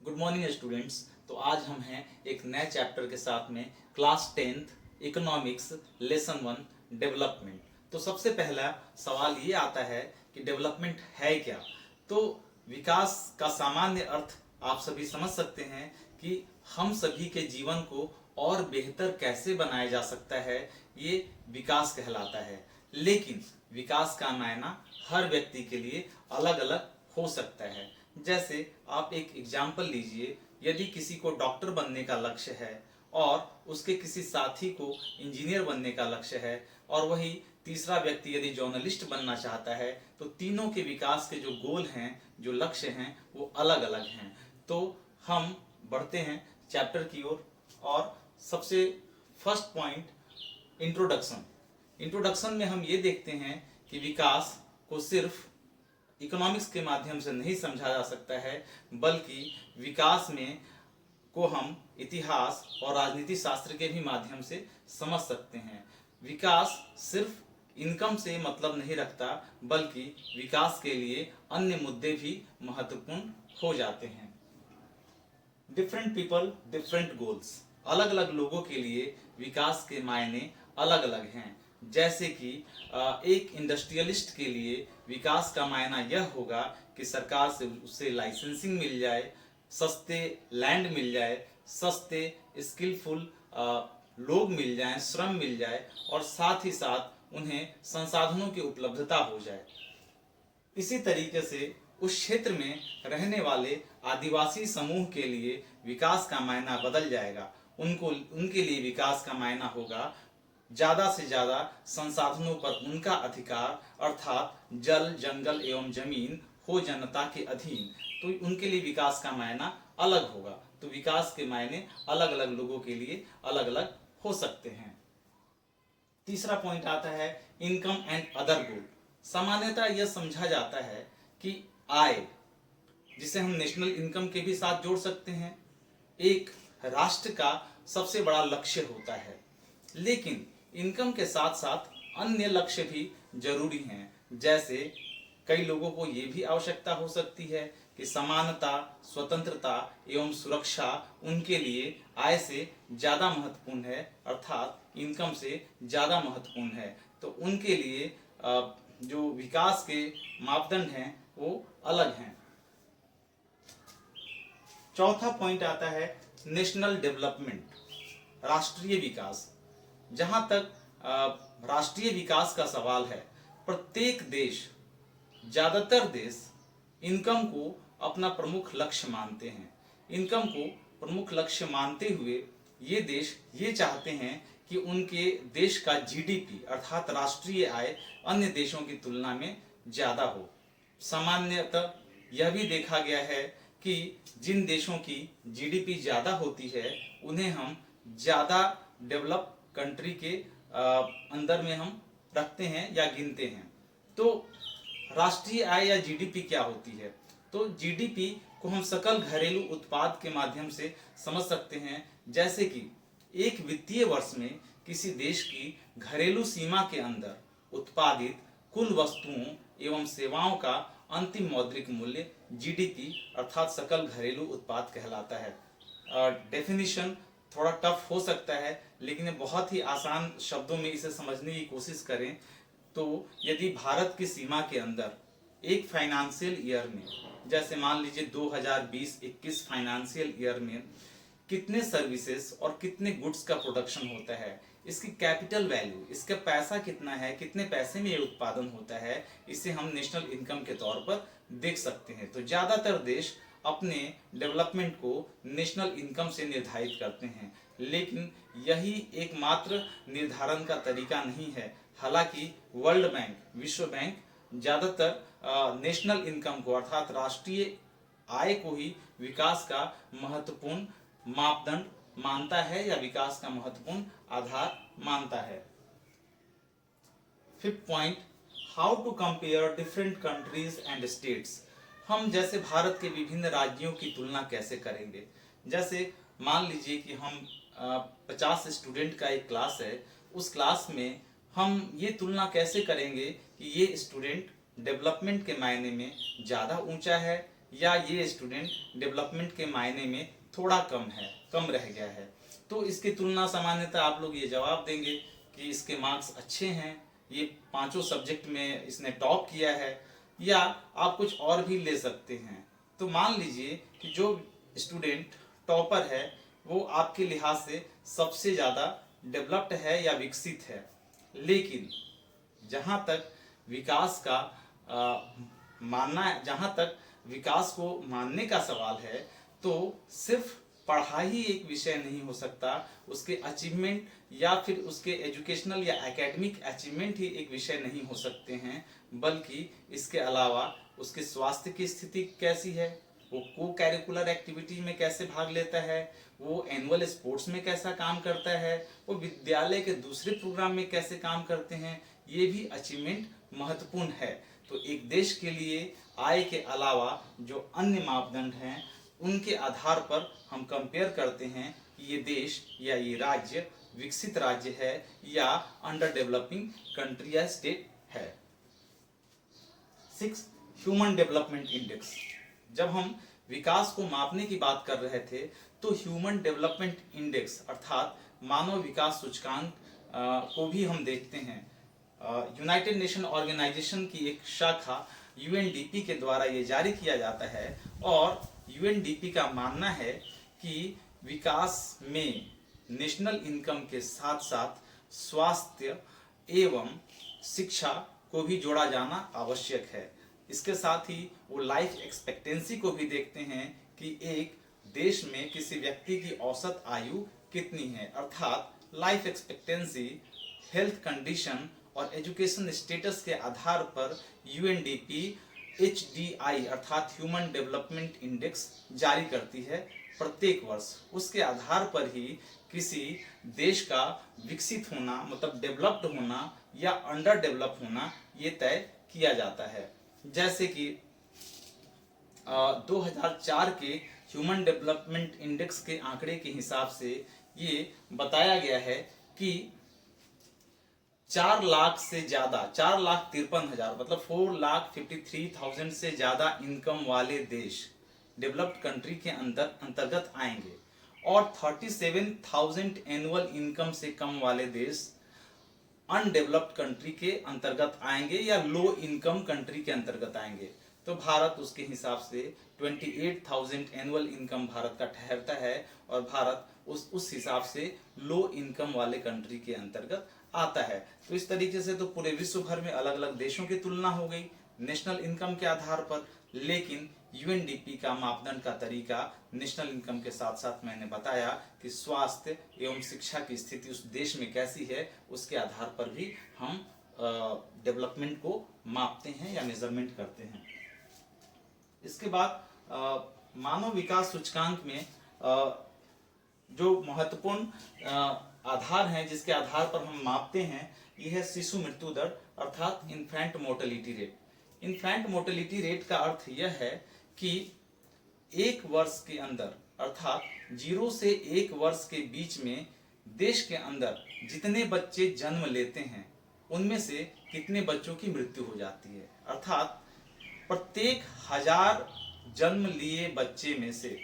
Good morning students. तो आज हम हैं एक नए चैप्टर के साथ में class 10th economics lesson 1 development. तो सबसे पहला सवाल ये आता है कि डेवलपमेंट है क्या। तो विकास का सामान्य अर्थ आप सभी समझ सकते हैं कि हम सभी के जीवन को और बेहतर कैसे बनाया जा सकता है, ये विकास कहलाता है। लेकिन विकास का मायना हर व्यक्ति के लिए अलग अलग हो सकता है। जैसे आप एक एग्जाम्पल लीजिए, यदि किसी को डॉक्टर बनने का लक्ष्य है और उसके किसी साथी को इंजीनियर बनने का लक्ष्य है और वही तीसरा व्यक्ति यदि जर्नलिस्ट बनना चाहता है, तो तीनों के विकास के जो गोल हैं, जो लक्ष्य हैं, वो अलग अलग हैं। तो हम बढ़ते हैं चैप्टर की ओर और सबसे फर्स्ट पॉइंट इंट्रोडक्शन। इंट्रोडक्शन में हम ये देखते हैं कि विकास को सिर्फ इकोनॉमिक्स के माध्यम से नहीं समझा जा सकता है, बल्कि विकास में को हम इतिहास और राजनीति शास्त्र के भी माध्यम से समझ सकते हैं। विकास सिर्फ इनकम से मतलब नहीं रखता, बल्कि विकास के लिए अन्य मुद्दे भी महत्वपूर्ण हो जाते हैं। Different people different goals. अलग अलग लोगों के लिए विकास के मायने अलग अलग हैं। जैसे कि एक इंडस्ट्रियलिस्ट के लिए विकास का मायना यह होगा कि सरकार से उसे लाइसेंसिंग मिल जाए, सस्ते लैंड मिल जाए, सस्ते स्किलफुल लोग मिल जाएं, श्रम मिल जाए और साथ ही साथ उन्हें संसाधनों की उपलब्धता हो जाए। इसी तरीके से उस क्षेत्र में रहने वाले आदिवासी समूह के लिए विकास का मायना बदल जाएगा। उनके लिए विकास का मायना होगा ज्यादा से ज्यादा संसाधनों पर उनका अधिकार, अर्थात जल, जंगल एवं जमीन हो जनता के अधीन। तो उनके लिए विकास का मायना अलग होगा। तो विकास के मायने अलग अलग लोगों के लिए अलग अलग हो सकते हैं। तीसरा पॉइंट आता है इनकम एंड अदर गोल। सामान्यतः यह समझा जाता है कि आय, जिसे हम नेशनल इनकम के भी साथ जोड़ सकते हैं, एक राष्ट्र का सबसे बड़ा लक्ष्य होता है। लेकिन इनकम के साथ साथ अन्य लक्ष्य भी जरूरी हैं। जैसे कई लोगों को ये भी आवश्यकता हो सकती है कि समानता, स्वतंत्रता एवं सुरक्षा उनके लिए आय से ज्यादा महत्वपूर्ण है, अर्थात इनकम से ज्यादा महत्वपूर्ण है। तो उनके लिए जो विकास के मापदंड हैं वो अलग हैं। चौथा पॉइंट आता है नेशनल डेवलपमेंट, राष्ट्रीय विकास। जहां तक राष्ट्रीय विकास का सवाल है, प्रत्येक देश, ज्यादातर देश इनकम को अपना प्रमुख लक्ष्य मानते हैं। इनकम को प्रमुख लक्ष्य मानते हुए ये देश ये चाहते हैं कि उनके देश का जीडीपी अर्थात राष्ट्रीय आय अन्य देशों की तुलना में ज्यादा हो। सामान्यतः यह भी देखा गया है कि जिन देशों की जीडीपी ज्यादा होती है उन्हें हम ज्यादा डेवलप कंट्री के अंदर में हम रखते हैं या गिनते हैं। तो राष्ट्रीय आय या जीडीपी क्या होती है? तो जीडीपी को हम सकल घरेलू उत्पाद के माध्यम से समझ सकते हैं। जैसे कि एक वित्तीय वर्ष में किसी देश की घरेलू सीमा के अंदर उत्पादित कुल वस्तुओं एवं सेवाओं का अंतिम मौद्रिक मूल्य जीडीपी अर्थात सकल घरेलू उत्पाद कहलाता है। डेफिनेशन थोड़ा टफ हो सकता है, लेकिन बहुत ही आसान शब्दों में इसे समझने की कोशिश करें तो यदि भारत की सीमा के अंदर एक फाइनेंशियल ईयर में, जैसे मान लीजिए 2020-21 फाइनेंशियल ईयर में कितने सर्विसेज और कितने गुड्स का प्रोडक्शन होता है, इसकी कैपिटल वैल्यू, इसका पैसा कितना है, कितने पैसे में ये उत्पादन होता है, इसे हम नेशनल इनकम के तौर पर देख सकते हैं। तो ज्यादातर देश अपने डेवलपमेंट को नेशनल इनकम से निर्धारित करते हैं, लेकिन यही एकमात्र निर्धारण का तरीका नहीं है। हालांकि वर्ल्ड बैंक, विश्व बैंक ज्यादातर नेशनल इनकम को अर्थात राष्ट्रीय आय को ही विकास का महत्वपूर्ण मापदंड मानता है या विकास का महत्वपूर्ण आधार मानता है। Fifth point, how to compare different countries and states. हम जैसे भारत के विभिन्न राज्यों की तुलना कैसे करेंगे? जैसे मान लीजिए कि हम 50 स्टूडेंट का एक क्लास है, उस क्लास में हम ये तुलना कैसे करेंगे कि ये स्टूडेंट डेवलपमेंट के मायने में ज़्यादा ऊंचा है या ये स्टूडेंट डेवलपमेंट के मायने में थोड़ा कम रह गया है। तो इसकी तुलना सामान्यतः आप लोग ये जवाब देंगे कि इसके मार्क्स अच्छे हैं, ये पांचों सब्जेक्ट में इसने टॉप किया है, या आप कुछ और भी ले सकते हैं। तो मान लीजिए कि जो स्टूडेंट टॉपर है वो आपके लिहाज से सबसे ज़्यादा डेवलप्ड है या विकसित है, लेकिन जहाँ तक विकास का जहाँ तक विकास को मानने का सवाल है, तो सिर्फ पढ़ाई ही एक विषय नहीं हो सकता, उसके अचीवमेंट या फिर उसके एजुकेशनल या एकेडमिक अचीवमेंट ही एक विषय नहीं हो सकते हैं, बल्कि इसके अलावा उसके स्वास्थ्य की स्थिति कैसी है, वो को कैरिकुलर एक्टिविटी में कैसे भाग लेता है, वो एनुअल स्पोर्ट्स में कैसा काम करता है, वो विद्यालय के दूसरे प्रोग्राम में कैसे काम करते हैं, ये भी अचीवमेंट महत्वपूर्ण है। तो एक देश के लिए आय के अलावा जो अन्य मापदंड हैं उनके आधार पर हम कंपेयर करते हैं कि ये देश या ये राज्य विकसित राज्य है या अंडर डेवलपिंग कंट्री या स्टेट है। 6 ह्यूमन डेवलपमेंट इंडेक्स। जब हम विकास को मापने की बात कर रहे थे तो ह्यूमन डेवलपमेंट इंडेक्स अर्थात मानव विकास सूचकांक को भी हम देखते हैं। यूनाइटेड नेशन ऑर्गेनाइजेशन की एक शाखा यूएनडीपी के द्वारा ये जारी किया जाता है और यूएनडीपी का मानना है कि विकास में नेशनल इनकम के साथ साथ स्वास्थ्य एवं शिक्षा को भी जोड़ा जाना आवश्यक है। इसके साथ ही वो लाइफ एक्सपेक्टेंसी को भी देखते हैं कि एक देश में किसी व्यक्ति की औसत आयु कितनी है, अर्थात लाइफ एक्सपेक्टेंसी, हेल्थ कंडीशन और एजुकेशन स्टेटस के आधार पर यूएनडीपी HDI अर्थात ह्यूमन डेवलपमेंट इंडेक्स जारी करती है प्रत्येक वर्ष। उसके आधार पर ही किसी देश का विकसित होना मतलब डेवलप्ड होना या अंडर डेवलप होना ये तय किया जाता है। जैसे कि 2004 के ह्यूमन डेवलपमेंट इंडेक्स के आंकड़े के हिसाब से ये बताया गया है कि 4,53,000 मतलब 4,53,000 से ज्यादा इनकम वाले देश डेवलप्ड कंट्री के अंतर्गत आएंगे और 37,000 एनुअल इनकम से कम वाले देश अनडेवलप्ड कंट्री के अंतर्गत आएंगे या लो इनकम कंट्री के अंतर्गत आएंगे। तो भारत उसके हिसाब से 28,000 एनुअल इनकम भारत का ठहरता है और भारत उस हिसाब से लो इनकम वाले कंट्री के अंतर्गत आता है। तो इस तरीके से तो पूरे विश्व भर में अलग अलग देशों की तुलना हो गई नेशनल इनकम के आधार पर, लेकिन यूएनडीपी का मापदंड का तरीका नेशनल इनकम के साथ साथ मैंने बताया कि स्वास्थ्य एवं शिक्षा की स्थिति उस देश में कैसी है उसके आधार पर भी हम डेवलपमेंट को मापते हैं या मेजरमेंट करते हैं। इसके बाद मानव विकास सूचकांक में जो महत्वपूर्ण आधार हैं जिसके आधार पर हम मापते हैं यह है शिशु मृत्यु दर अर्थात infant mortality rate. Infant mortality rate का अर्थ यह है कि एक वर्ष के अंदर अर्थात 0 से 1 वर्ष के बीच में देश के अंदर जितने बच्चे जन्म लेते हैं उनमें से कितने बच्चों की मृत्यु हो जाती है, अर्थात प्रत्येक 1000 जन्म लिए बच्चे में से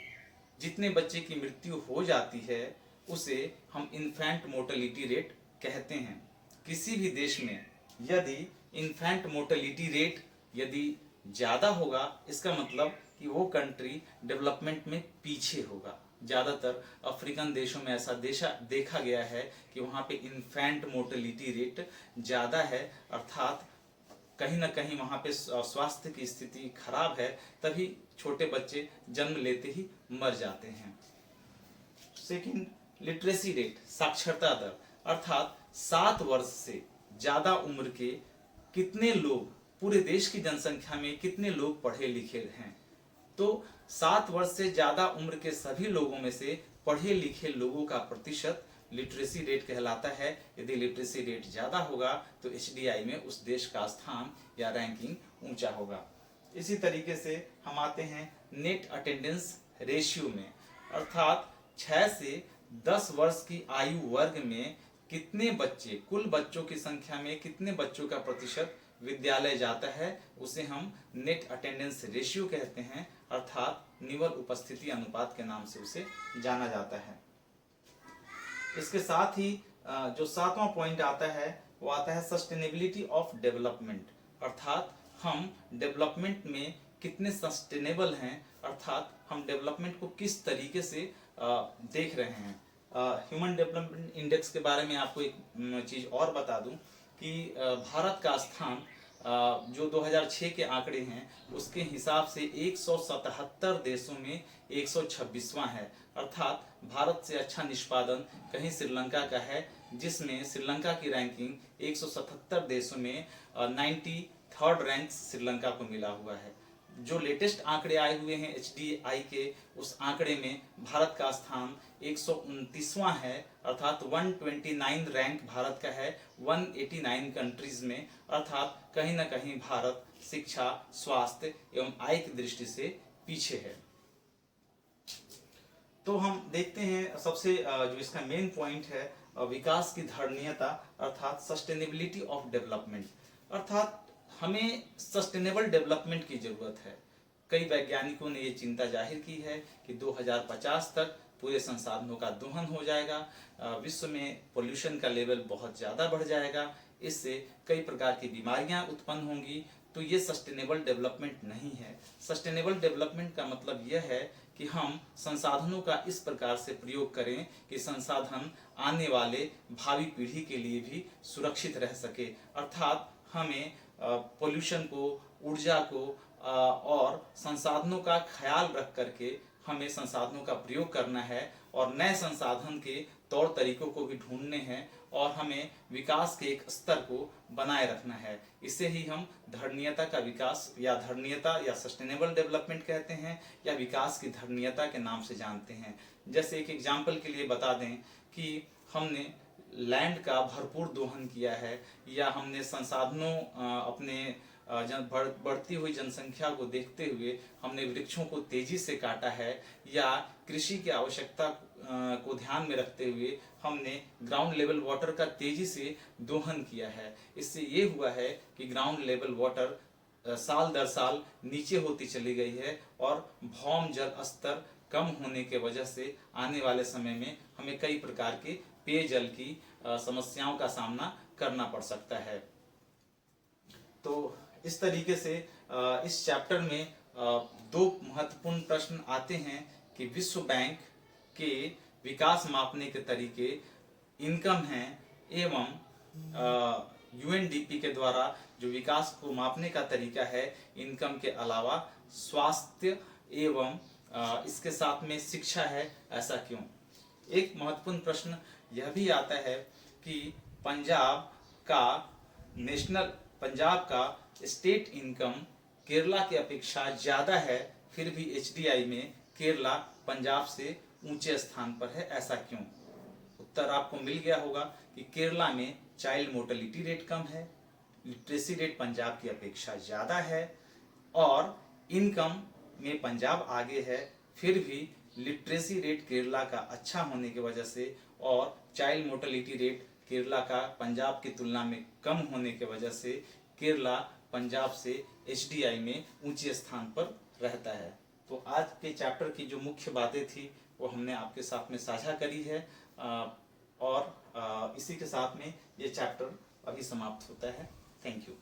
जितने बच्चे की मृत्यु हो जाती है उसे हम इन्फेंट मोर्टेलिटी रेट कहते हैं। किसी भी देश में यदि इन्फेंट मोर्टेलिटी रेट यदि ज्यादा होगा इसका मतलब कि वो कंट्री डेवलपमेंट में पीछे होगा। ज्यादातर अफ्रीकन देशों में ऐसा देखा गया है कि वहाँ पे इन्फेंट मोर्टेलिटी रेट ज्यादा है, अर्थात कहीं ना कहीं वहाँ पे स्वास्थ्य की स्थिति खराब है, तभी छोटे बच्चे जन्म लेते ही मर जाते हैं। सेकंड, लिटरेसी रेट साक्षरता दर अर्थात 7 वर्ष से ज्यादा उम्र के कितने लोग, पूरे देश की जनसंख्या में कितने लोग पढ़े लिखे हैं। तो 7 वर्ष से ज्यादा उम्र के सभी लोगों में से पढ़े लिखे लोगों का प्रतिशत लिटरेसी रेट कहलाता है। यदि लिटरेसी रेट ज्यादा होगा तो HDI में उस देश का स्थान या रैंकिंग ऊंचा होगा। इसी तरीके से हम आते हैं नेट अटेंडेंस रेशियो में, अर्थात 6 से 10 वर्ष की आयु वर्ग में कितने बच्चे, कुल बच्चों की संख्या में कितने बच्चों का प्रतिशत विद्यालय जाता है, उसे हम नेट अटेंडेंस रेशियो कहते हैं। अर्थात निवल उपस्थिति अनुपात के नाम से उसे जाना जाता है। इसके साथ ही जो 7वां पॉइंट आता है वो आता है सस्टेनेबिलिटी ऑफ डेवलपमेंट, अर्थात हम डेवलपमेंट में कितने सस्टेनेबल हैं, अर्थात हम डेवलपमेंट को किस तरीके से देख रहे हैं। ह्यूमन डेवलपमेंट इंडेक्स के बारे में आपको एक चीज़ और बता दूं कि भारत का स्थान जो 2006 के आंकड़े हैं उसके हिसाब से 177 देशों में 126वां है, अर्थात भारत से अच्छा निष्पादन कहीं श्रीलंका का है, जिसमें श्रीलंका की रैंकिंग 177 देशों में 93rd रैंक श्रीलंका को मिला हुआ है। जो लेटेस्ट आंकड़े आए हुए हैं HDI के, उस आंकड़े में भारत का स्थान 129वां है, अर्थात 129 रैंक भारत का है 189 कंट्रीज में, अर्थात कहीं ना कहीं भारत शिक्षा, स्वास्थ्य एवं आय की दृष्टि से पीछे है। तो हम देखते हैं सबसे जो इसका मेन पॉइंट है विकास की धारणीयता, अर्थात सस्टेनेबिलिटी ऑफ डेवलपमेंट, अर्थात हमें सस्टेनेबल डेवलपमेंट की जरूरत है। कई वैज्ञानिकों ने ये चिंता जाहिर की है कि 2050 तक पूरे संसाधनों का दोहन हो जाएगा, विश्व में पोल्यूशन का लेवल बहुत ज़्यादा बढ़ जाएगा, इससे कई प्रकार की बीमारियां उत्पन्न होंगी। तो ये सस्टेनेबल डेवलपमेंट नहीं है। सस्टेनेबल डेवलपमेंट का मतलब यह है कि हम संसाधनों का इस प्रकार से प्रयोग करें कि संसाधन आने वाले भावी पीढ़ी के लिए भी सुरक्षित रह सके, अर्थात हमें पोल्यूशन को, ऊर्जा को और संसाधनों का ख्याल रख करके हमें संसाधनों का प्रयोग करना है और नए संसाधन के तौर तरीकों को भी ढूंढने हैं और हमें विकास के एक स्तर को बनाए रखना है। इसे ही हम धारणीयता का विकास या धारणीयता या सस्टेनेबल डेवलपमेंट कहते हैं या विकास की धारणीयता के नाम से जानते हैं। जैसे एक एग्जाम्पल के लिए बता दें कि हमने लैंड का भरपूर दोहन किया है या हमने संसाधनों अपने बढ़ती हुई जनसंख्या को देखते हुए हमने वृक्षों को तेजी से काटा है या कृषि की आवश्यकता को ध्यान में रखते हुए हमने ग्राउंड लेवल वाटर का तेजी से दोहन किया है। इससे ये हुआ है कि ग्राउंड लेवल वाटर साल दर साल नीचे होती चली गई है और भौम जल स्तर कम होने के वजह से आने वाले समय में हमें कई प्रकार के पेयजल की समस्याओं का सामना करना पड़ सकता है। तो इस तरीके से इस चैप्टर में दो महत्वपूर्ण प्रश्न आते हैं कि विश्व बैंक के विकास मापने के तरीके इनकम हैं एवं UNDP के द्वारा जो विकास को मापने का तरीका है इनकम के अलावा स्वास्थ्य एवं इसके साथ में शिक्षा है, ऐसा क्यों। एक महत्वपूर्ण प्रश्न यह भी आता है कि पंजाब का स्टेट इनकम केरला की अपेक्षा ज़्यादा है, फिर भी HDI में केरला पंजाब से ऊंचे स्थान पर है, ऐसा क्यों। उत्तर आपको मिल गया होगा कि केरला में चाइल्ड मोर्टेलिटी रेट कम है, लिटरेसी रेट पंजाब की अपेक्षा ज़्यादा है और इनकम में पंजाब आगे है, फिर भी लिटरेसी रेट केरला का अच्छा होने की वजह से और चाइल्ड मोर्टेलिटी रेट केरला का पंजाब की तुलना में कम होने की वजह से केरला पंजाब से HDI में ऊंचे स्थान पर रहता है। तो आज के चैप्टर की जो मुख्य बातें थी वो हमने आपके साथ में साझा करी है और इसी के साथ में ये चैप्टर अभी समाप्त होता है। Thank you.